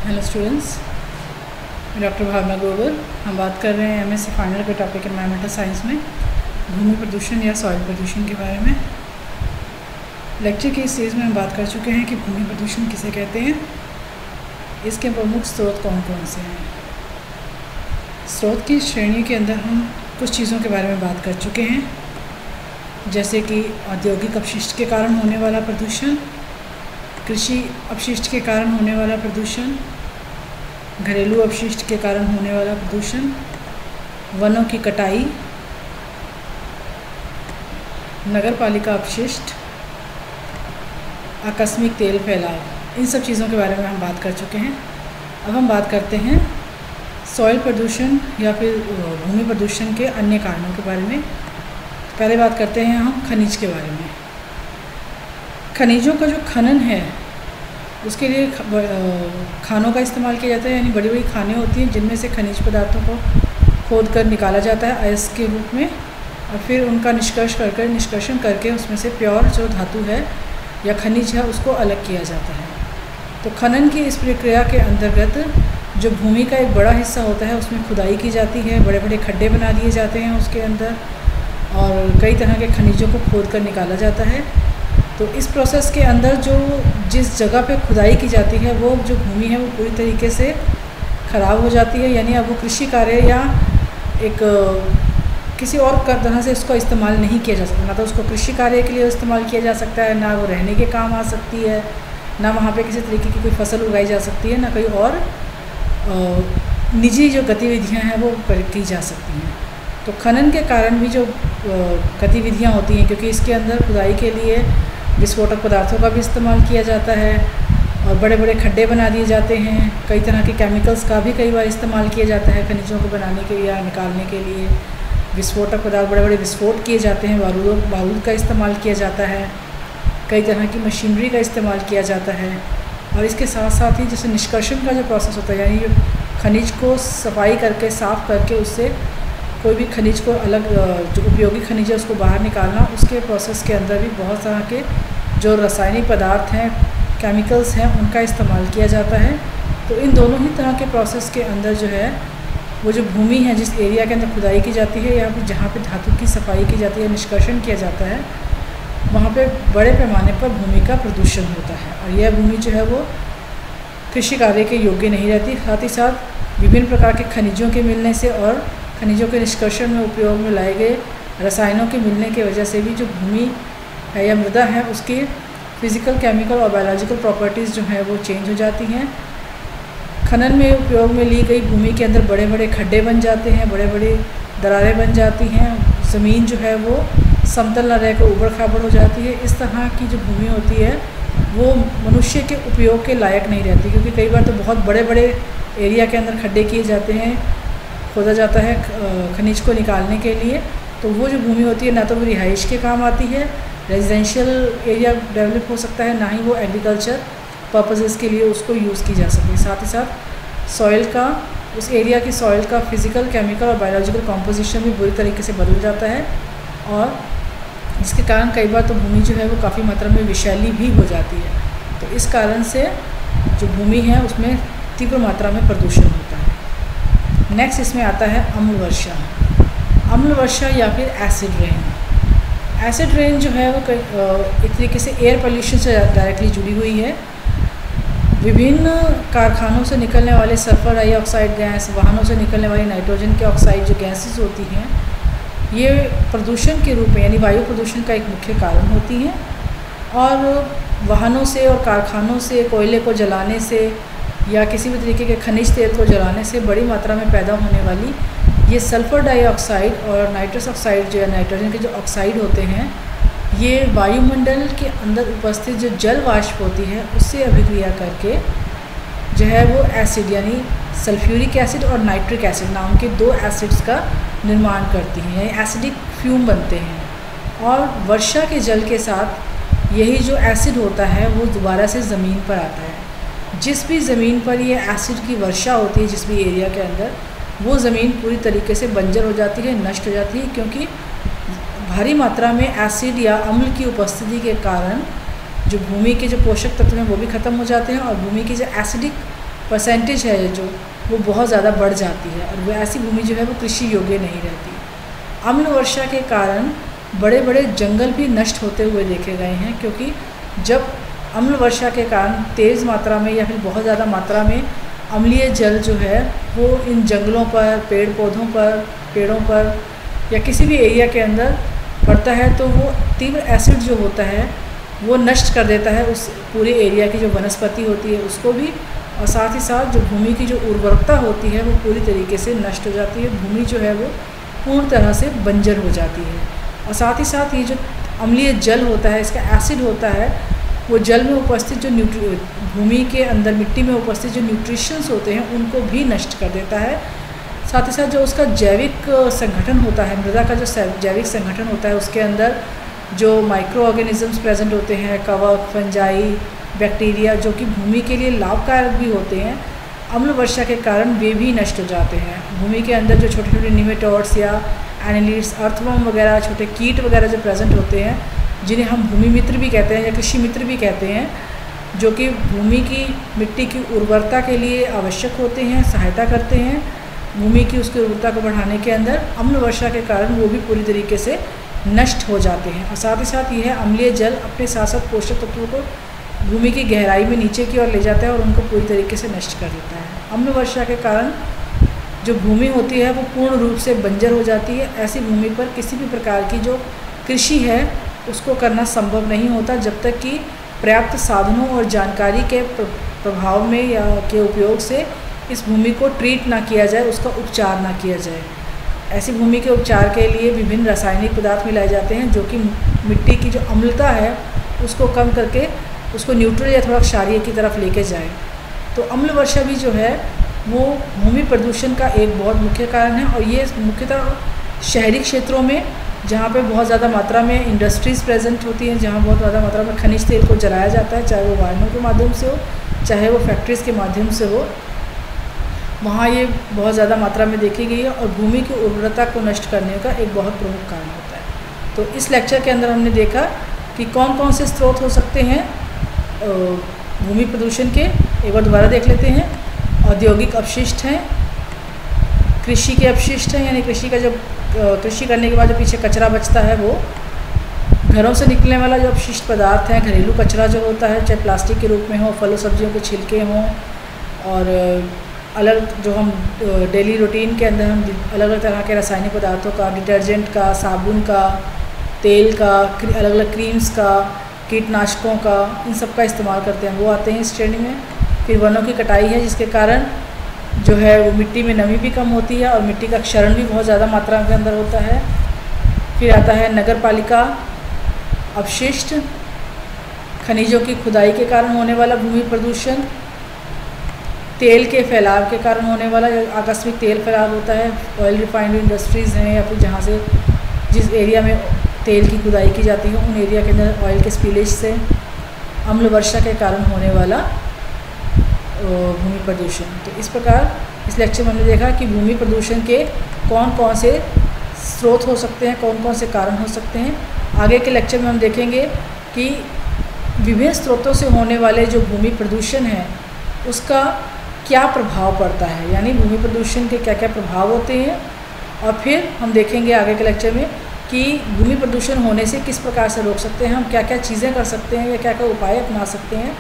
Hello students, मैं doctor भावना ग्रोवर। हम बात कर रहे हैं एमएससी फाइनल के टॉपिक एनवायरमेंटल साइंस में भूमि प्रदूषण या सॉइल प्रदूषण के बारे में। लेक्चर के इस सीरीज़ में हम बात कर चुके हैं कि भूमि प्रदूषण किसे कहते हैं, इसके प्रमुख स्रोत कौन कौन से हैं। स्रोत की श्रेणी के अंदर हम कुछ चीज़ों के बारे में बात कर चुके हैं, जैसे कि औद्योगिक अपशिष्ट के कारण होने वाला प्रदूषण, कृषि अपशिष्ट के कारण होने वाला प्रदूषण, घरेलू अपशिष्ट के कारण होने वाला प्रदूषण, वनों की कटाई, नगरपालिका अपशिष्ट, आकस्मिक तेल फैलाव। इन सब चीज़ों के बारे में हम बात कर चुके हैं। अब हम बात करते हैं सॉइल प्रदूषण या फिर भूमि प्रदूषण के अन्य कारणों के बारे में। पहले बात करते हैं हम खनिज के बारे में। खनिजों का जो खनन है उसके लिए खानों का इस्तेमाल किया जाता है, यानी बड़ी बड़ी खानें होती हैं जिनमें से खनिज पदार्थों को खोद कर निकाला जाता है अयस्क के रूप में, और फिर उनका निष्कर्षण करके उसमें से प्योर जो धातु है या खनिज है उसको अलग किया जाता है। तो खनन की इस प्रक्रिया के अंतर्गत जो भूमि का एक बड़ा हिस्सा होता है उसमें खुदाई की जाती है, बड़े बड़े खड्डे बना दिए जाते हैं उसके अंदर, और कई तरह के खनिजों को खोद कर निकाला जाता है। तो इस प्रोसेस के अंदर जो जिस जगह पे खुदाई की जाती है वो जो भूमि है वो पूरी तरीके से ख़राब हो जाती है, यानी अब वो कृषि कार्य या एक किसी और तरह से उसको इस्तेमाल नहीं किया जा सकता। ना तो उसको कृषि कार्य के लिए इस्तेमाल किया जा सकता है, ना वो रहने के काम आ सकती है, ना वहाँ पे किसी तरीके की कोई फसल उगाई जा सकती है, ना कोई और निजी जो गतिविधियाँ हैं वो की जा सकती हैं। तो खनन के कारण भी जो गतिविधियाँ होती हैं, क्योंकि इसके अंदर खुदाई के लिए विस्फोटक पदार्थों का भी इस्तेमाल किया जाता है और बड़े बड़े खड्डे बना दिए जाते हैं, कई तरह के केमिकल्स का भी कई बार इस्तेमाल किया जाता है खनिजों को बनाने के या निकालने के लिए। विस्फोटक पदार्थ, बड़े बड़े विस्फोट किए जाते हैं, बारूद का इस्तेमाल किया जाता है, कई तरह की मशीनरी का इस्तेमाल किया जाता है। और इसके साथ साथ ही जैसे निष्कर्षण का जो प्रोसेस होता है, यानी खनिज को सफाई करके साफ़ करके उससे कोई भी खनिज को अलग, जो उपयोगी खनिज है उसको बाहर निकालना, उसके प्रोसेस के अंदर भी बहुत तरह के जो रासायनिक पदार्थ हैं, केमिकल्स हैं, उनका इस्तेमाल किया जाता है। तो इन दोनों ही तरह के प्रोसेस के अंदर जो है वो जो भूमि है, जिस एरिया के अंदर खुदाई की जाती है या फिर जहाँ पे धातु की सफाई की जाती है, निष्कर्षण किया जाता है, वहाँ पे बड़े पैमाने पर भूमि का प्रदूषण होता है और यह भूमि जो है वो कृषि कार्य के योग्य नहीं रहती। साथ ही साथ विभिन्न प्रकार के खनिजों के मिलने से और खनिजों के निष्कर्षण में उपयोग में लाए गए रसायनों के मिलने की वजह से भी जो भूमि है या मृदा है उसकी फिज़िकल, केमिकल और बायोलॉजिकल प्रॉपर्टीज़ जो हैं वो चेंज हो जाती हैं। खनन में उपयोग में ली गई भूमि के अंदर बड़े बड़े खड्डे बन जाते हैं, बड़े बड़े दरारें बन जाती हैं, ज़मीन जो है वो समतल न रहकर ऊबड़ खाबड़ हो जाती है। इस तरह की जो भूमि होती है वो मनुष्य के उपयोग के लायक नहीं रहती, क्योंकि कई बार तो बहुत बड़े बड़े एरिया के अंदर खड्डे किए जाते हैं, खोदा जाता है खनिज को निकालने के लिए। तो वो जो भूमि होती है ना तो वो रिहाइश के काम आती है, रेजिडेंशियल एरिया डेवलप हो सकता है, ना ही वो एग्रीकल्चर पर्पसेस के लिए उसको यूज़ की जा सकती है। साथ ही साथ सॉइल का, उस एरिया की सॉइल का फिज़िकल, केमिकल और बायोलॉजिकल कॉम्पोजिशन भी बुरी तरीके से बदल जाता है, और इसके कारण कई बार तो भूमि जो है वो काफ़ी मात्रा में विषैली भी हो जाती है। तो इस कारण से जो भूमि है उसमें तीव्र मात्रा में प्रदूषण होता है। नेक्स्ट इसमें आता है अम्ल वर्षा। अम्ल वर्षा या फिर एसिड रेन। एसिड रेन जो है वो एक तरीके से एयर पोल्यूशन से डायरेक्टली जुड़ी हुई है। विभिन्न कारखानों से निकलने वाले सल्फर डाइऑक्साइड गैस, वाहनों से निकलने वाली नाइट्रोजन के ऑक्साइड जो गैसेस होती हैं, ये प्रदूषण के रूप में यानी वायु प्रदूषण का एक मुख्य कारण होती हैं। और वाहनों से और कारखानों से कोयले को जलाने से या किसी भी तरीके के खनिज तेल को जलाने से बड़ी मात्रा में पैदा होने वाली ये सल्फ़र डाइऑक्साइड और नाइट्रस ऑक्साइड जो है, नाइट्रोजन के जो ऑक्साइड होते हैं, ये वायुमंडल के अंदर उपस्थित जो जल वाष्प होती है उससे अभिक्रिया करके जो है वो एसिड यानी सल्फ्यूरिक एसिड और नाइट्रिक एसिड नाम के दो एसिड्स का निर्माण करती हैं, यानी एसिडिक फ्यूम बनते हैं। और वर्षा के जल के साथ यही जो एसिड होता है वो दोबारा से ज़मीन पर आता है। जिस भी ज़मीन पर ये एसिड की वर्षा होती है, जिस भी एरिया के अंदर, वो ज़मीन पूरी तरीके से बंजर हो जाती है, नष्ट हो जाती है, क्योंकि भारी मात्रा में एसिड या अम्ल की उपस्थिति के कारण जो भूमि के जो पोषक तत्व हैं वो भी ख़त्म हो जाते हैं और भूमि की जो एसिडिक परसेंटेज है जो वो बहुत ज़्यादा बढ़ जाती है और वो ऐसी भूमि जो है वो कृषि योग्य नहीं रहती। अम्ल वर्षा के कारण बड़े बड़े जंगल भी नष्ट होते हुए देखे गए हैं, क्योंकि जब अम्ल वर्षा के कारण तेज़ मात्रा में या फिर बहुत ज़्यादा मात्रा में अम्लीय जल जो है वो इन जंगलों पर, पेड़ पौधों पर, पेड़ों पर या किसी भी एरिया के अंदर पड़ता है तो वो तीव्र एसिड जो होता है वो नष्ट कर देता है उस पूरे एरिया की जो वनस्पति होती है उसको भी, और साथ ही साथ जो भूमि की जो उर्वरकता होती है वो पूरी तरीके से नष्ट हो जाती है। भूमि जो है वो पूर्ण तरह से बंजर हो जाती है। और साथ ही साथ ये जो अम्लीय जल होता है, इसका एसिड होता है, वो जल में उपस्थित जो भूमि के अंदर मिट्टी में उपस्थित जो न्यूट्रिशंस होते हैं उनको भी नष्ट कर देता है। साथ ही साथ जो उसका जैविक संगठन होता है, मृदा का जो जैविक संगठन होता है, उसके अंदर जो माइक्रो ऑर्गेनिजम्स प्रेजेंट होते हैं, कवक, फंजाई, बैक्टीरिया, जो कि भूमि के लिए लाभकारक भी होते हैं, अम्ल वर्षा के कारण वे भी नष्ट हो जाते हैं। भूमि के अंदर जो छोटे छोटे निमेटोड्स या एनिलिड्स, अर्थवर्म वगैरह, छोटे कीट वगैरह जो प्रेजेंट होते हैं, जिन्हें हम भूमि मित्र भी कहते हैं या कृषि मित्र भी कहते हैं, जो कि भूमि की मिट्टी की उर्वरता के लिए आवश्यक होते हैं, सहायता करते हैं भूमि की उसकी उर्वरता को बढ़ाने के अंदर, अम्ल वर्षा के कारण वो भी पूरी तरीके से नष्ट हो जाते हैं। और साथ ही साथ यह अम्लीय जल अपने साथ साथ पोषक तत्वों को भूमि की गहराई में नीचे की ओर ले जाता है और उनको पूरी तरीके से नष्ट कर देता है। अम्ल वर्षा के कारण जो भूमि होती है वो पूर्ण रूप से बंजर हो जाती है। ऐसी भूमि पर किसी भी प्रकार की जो कृषि है उसको करना संभव नहीं होता जब तक कि पर्याप्त साधनों और जानकारी के प्रभाव में या के उपयोग से इस भूमि को ट्रीट ना किया जाए, उसका उपचार ना किया जाए। ऐसी भूमि के उपचार के लिए विभिन्न रासायनिक पदार्थ मिलाए जाते हैं जो कि मिट्टी की जो अम्लता है उसको कम करके उसको न्यूट्रल या थोड़ा क्षारीय की तरफ लेके जाए। तो अम्ल वर्षा भी जो है वो भूमि प्रदूषण का एक बहुत मुख्य कारण है, और ये मुख्यतः शहरी क्षेत्रों में जहाँ पे बहुत ज़्यादा मात्रा में इंडस्ट्रीज़ प्रेजेंट होती हैं, जहाँ बहुत ज़्यादा मात्रा में खनिज तेल को जलाया जाता है, चाहे वो वाहनों के माध्यम से हो, चाहे वो फैक्ट्रीज़ के माध्यम से हो, वहाँ ये बहुत ज़्यादा मात्रा में देखी गई है और भूमि की उर्वरता को नष्ट करने का एक बहुत प्रमुख कारण होता है। तो इस लेक्चर के अंदर हमने देखा कि कौन कौन से स्रोत हो सकते हैं भूमि प्रदूषण के। एक बार दोबारा देख लेते हैं। औद्योगिक अपशिष्ट हैं, कृषि के अपशिष्ट हैं, यानी कृषि का जब कृषि करने के बाद जो पीछे कचरा बचता है वो, घरों से निकलने वाला जो अपशिष्ट पदार्थ है, घरेलू कचरा जो होता है, चाहे प्लास्टिक के रूप में हो, फलों सब्जियों के छिलके हों, और अलग जो हम डेली रूटीन के अंदर हम अलग अलग तरह के रासायनिक पदार्थों का, डिटर्जेंट का, साबुन का, तेल का, अलग अलग क्रीम्स का, कीटनाशकों का, इन सब का इस्तेमाल करते हैं, वो आते हैं इस श्रेणी में। फिर वनों की कटाई है जिसके कारण जो है वो मिट्टी में नमी भी कम होती है और मिट्टी का क्षरण भी बहुत ज़्यादा मात्रा के अंदर होता है। फिर आता है नगर पालिका अपशिष्ट, खनिजों की खुदाई के कारण होने वाला भूमि प्रदूषण, तेल के फैलाव के कारण होने वाला आकस्मिक तेल फैलाव होता है, ऑयल रिफाइनरी इंडस्ट्रीज़ हैं या फिर जहाँ से जिस एरिया में तेल की खुदाई की जाती है उन एरिया के अंदर ऑयल के स्पिलेज से, अम्ल वर्षा के कारण होने वाला भूमि प्रदूषण। तो इस प्रकार इस लेक्चर में हमने देखा कि भूमि प्रदूषण के कौन कौन से स्रोत हो सकते हैं, कौन कौन से कारण हो सकते हैं। आगे के लेक्चर में हम देखेंगे कि विभिन्न स्रोतों से होने वाले जो भूमि प्रदूषण है उसका क्या प्रभाव पड़ता है, यानी भूमि प्रदूषण के क्या क्या प्रभाव होते हैं। और फिर हम देखेंगे आगे के लेक्चर में कि भूमि प्रदूषण होने से किस प्रकार से रोक सकते हैं, हम क्या क्या चीज़ें कर सकते हैं या क्या क्या उपाय अपना सकते हैं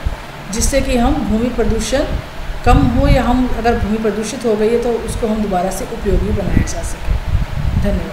जिससे कि हम भूमि प्रदूषण कम हो, या हम अगर भूमि प्रदूषित हो गई है तो उसको हम दोबारा से उपयोगी बनाया जा सके। धन्यवाद।